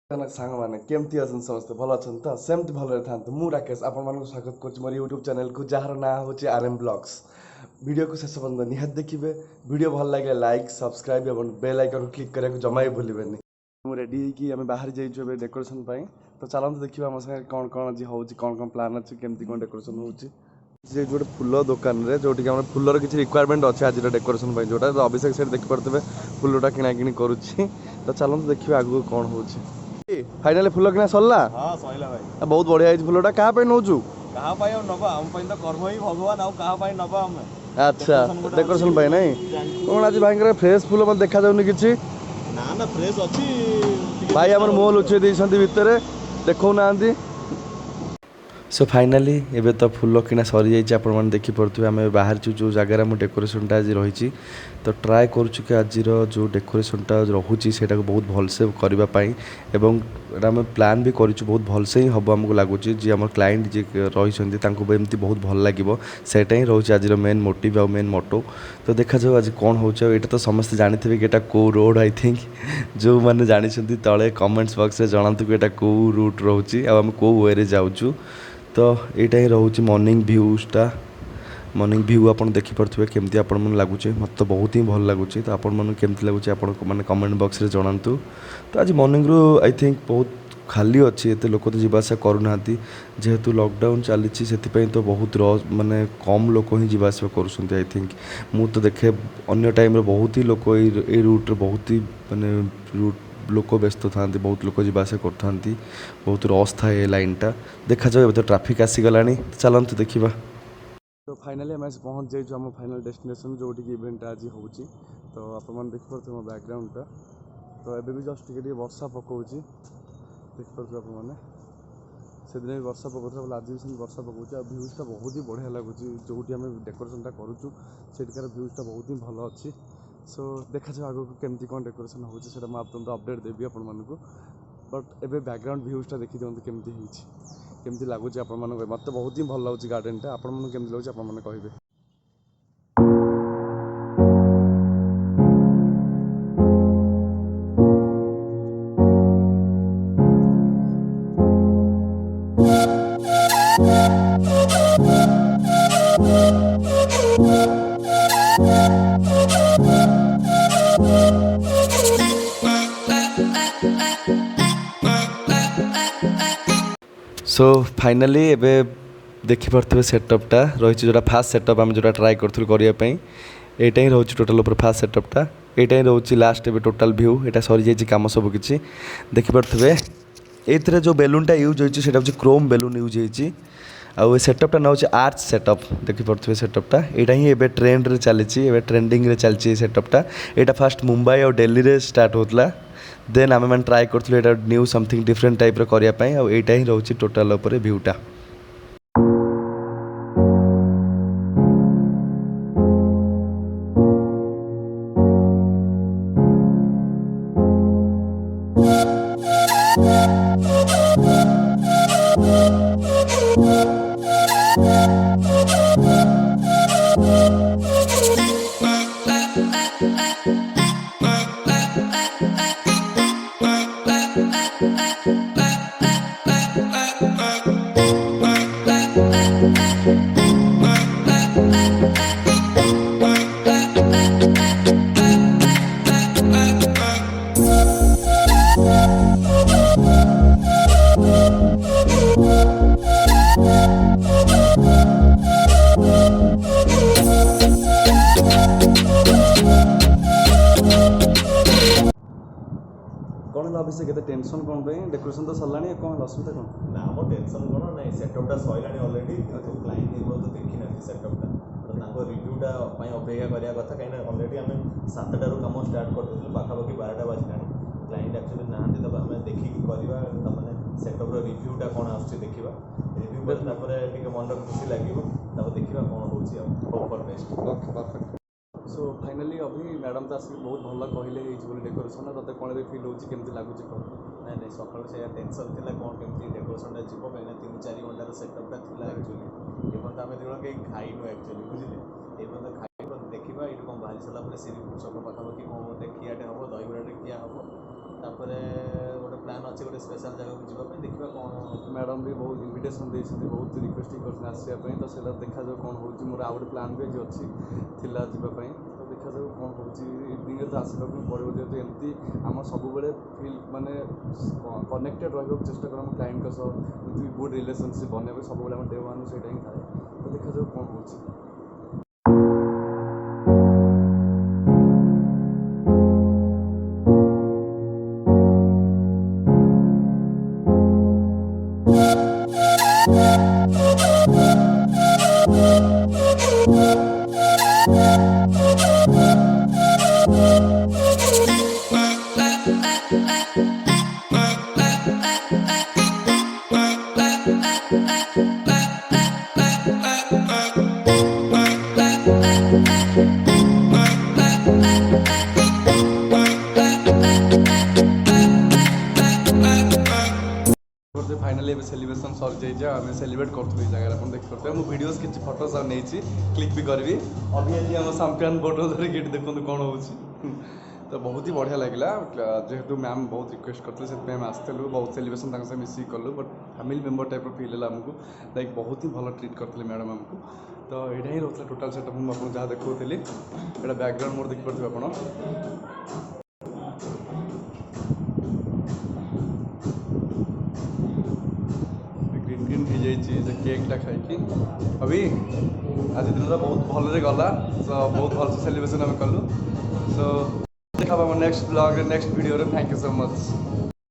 सांग मैंने केमती अच्छा समस्ते भल अच्छा तो सेमती भल था मु राकेश आपण स्वागत कर मोर यूट्यूब चैनल को जार ना हूँ RM ब्लॉग्स वीडियो को शेष पर्यटन निहात देखिए वीडियो भल लगे लाइक सब्सक्राइब और बेल आइकन क्लिक करने जमा भी भूलें मुझे रेडी होगी आम बाहर जाइए डेकोरेशन तो चलते देखिए आम सागे कौन कौन आज हो कौन कौन प्लान अच्छे केमती कौन डेकोरेशन होची जे गोटे फुल दुकान रे जो फुलर किसी रिक्वायरमेंट अच्छे आज डेकोरेशन जोटा तो अभिषेक से देखिपे फुलटा किणाकिणी करुच्छी तो चलते देखिए आगू कौन हो फाइनाली फुल किना सरला हाँ सैला भाई बहुत बढ़िया है फुलटा क्या नौचु कहाँ पाई नबा आम तो कर्म ही भगवान आउ कहाँ पाई नबा आम अच्छा डेकोरेशन पाई नहीं कौन आज भाई फ्रेश फुल मत देखा जाऊनी किसी ना ना फ्रेश अच्छी भाई आम मोह लुचे भितर देखो ना सो फाइनाली एबे तो फुल किना सरी जाइए आपने देखिपे आम बाहर जो जगार आम डेकोरेशनटा आज रही तो ट्राए करुँ आज जो डेकोरेशनटा रोचे से बहुत भलसे करने एवं आम प्लान भी करूँ बहुत भलसे ही हम आमको लगुच जी आम क्लाइंट जी रही एमती बहुत भल लगे सेटा ही रोचे आज मेन मोटिव आ मेन मोटो तो देखा जाओ आज कौन हो तो समस्ते जानी थे कि कौ रोड आई थिंक जो मैंने जानी तले कमेंट्स बॉक्स में जनातु कि कौ रूट रोचे आम कौ वे जाऊँ तो यहाँ ही रोचे मॉर्निंग व्यूज़टा मॉर्निंग व्यू आप देखिपे केमती आपण मन लगुचे मत तो बहुत ही भल लगुच तो आपण मन केमती लगुच मैंने कमेंट बॉक्स में जनातु तो आज मॉर्निंग रू आई थिंक बहुत खाली अच्छी एत लोक तो जावासा करूना जेहेतु लॉकडाउन चली तो बहुत माने कम लोक ही जावासा कर आई थिंक मु तो देखे अन्य टाइम बहुत ही लोक ये रूट्रे बहुत ही माने रूट लोक व्यस्त था बहुत लोक जावासा कर बहुत रस थाए लाइनटा देखा जाए तो ट्राफिक आसीगला चलते देखा तो फाइनाली आम पहुँच जाइए आम फाइनाल डेस्टिनेशन जो इवेंट आज हो तो आप देखिपे मो बैकग्राउंडटा तो एबे भी जस्ट टे वर्षा पकाऊँ देखिपे आपने से दिन भी वर्षा पकाता आज भी सेम वर्षा पकाऊँ भ्यूजटा बहुत ही बढ़िया लगुच जो आम डेकोरेशनटा करूँ सेठिकार भ्यूजटा बहुत ही भल अच्छी सो देखा जाए आगे केमती कौन डेकोरेशन होता मुझे अपडेट देवी आपण मानक बट एबे बैकग्राउंड भ्यूजटा देखी दिखाते केमती लगुच आप मत बहुत ही भल लगुच गार्डेनटा आपको केमती लगुच आपने कहे सो फाइनाली एबे देखिपे सेटअपटा रही जोटा फास्ट सेटअप आम जो ट्राए करूँ करने यहाँ ही रोचे टोटाल ऊपर फास्ट सेटअपटा यहाँ ही रोचे लास्ट एबे टोटाल व्यू यहाँ सरी जाइए कम सब किसी देखिपे ये जो बेलूनटा यूज होता हूँ क्रोम बेलून यूज होती आउ सेटअपटा ना हूँ आर्च सेटअप देखिपे सेटअपटा यहाँ ही एबे ट्रेंड रे चली ट्रेंडिंग रे चलती सेटअपटा यहाँ फास्ट मुंबई और दिल्ली रे स्टार्ट होता देन आम मैंने ट्राए करूँ न्यू समथिंग डिफरेंट टाइप करने यहाँ ही रोचे टोटाल उपर भ्यूटा कौन है अभिषेक केते टेंशन कौन पे डेकोरेशन तो सरलानी कौन असुविधा कौन ना मो टेंशन कोन नहीं सेटअपटा सैलानी ऑलरेडी तो क्लाइंट तो देखि ना सेटअपटा तो ताको रिव्यूटा पई अपेक्षा करिया कथा कहीं ऑलरेडी आम 7टारू काम स्टार्ट कर देथिलु पाखापाखि 12टा बाजिलानी क्लाइंट एक्चुअली नाहांती तो आम देखिक करवा तमाने सेटअपर रिव्यूटा कौन आसुची देखिबा रिव्यू पर तापर टिके मन खुशी लागिवो तापर देखिबा कौन होची आ hope for best okay perfect so finally अभी मैडम तो आसिक बहुत भल कहले डेकोरेशन तो कौन फिल होमती लगुच कह ना नहीं सकाल से टेंशन थी कौन केमती डेकोरेशन जीव कहीं 3-4 घंटार सेटअपटा थी एक्चुअली ये आम दिन कहीं खाइनु एक्चुअली बुझे ये खाई देखा ये कौन बाहरी सारा श्री छक पाखापाखि कौन गोटे खियाटे हम दहीबड़ाटे खिया हम गोटे प्लान अच्छे गोटे स्पेशल जगह को जीवा देखा कौन मैडम भी बहुत इनविटेशन देते बहुत रिक्वेस्ट कर आसवाई तो से देखा कौन हो मोर आउ गोटे प्लां भी आज अच्छी जावाई तो देखा कौन हो इवनिंग तो आसवा पड़ो जेहतु एमती आम सब फिल माने कनेक्टेड रहा चेष्टा कर क्लाइंट गुड रिलेशनशिप बनने सब डे वन से ही थाए तो देखा कौन हो। फाइनाली सेलिब्रेशन सरी जाइए आम सेलिब्रेट करूँ जगह आप देखिए मुझे वीडियोस किसी फोटोज नहीं क्लिक भी करी अभी आम चैंपियन बोटल धरिकी देखो कौन हो तो बहुत ही बढ़िया लगे जेहेतु मैम बहुत रिक्वेस्ट करते से आसलु बहुत सेलिब्रेशन से मिसिक कलु but family member type feel है आमको लाइक बहुत ही भल ट्रिट करते मैडम आमको तो यहाँ ही रोला टोटाल सेटअप मुझे जहाँ देखी यहाँ बैकग्राउंड मोर देखिपे आप ग्रीन हो जाइए केकटा खाई अभी आज दिन बहुत भल गला सो बहुत भल सेलिब्रेशन आम कलु सो देखा next blog next video thank you so much.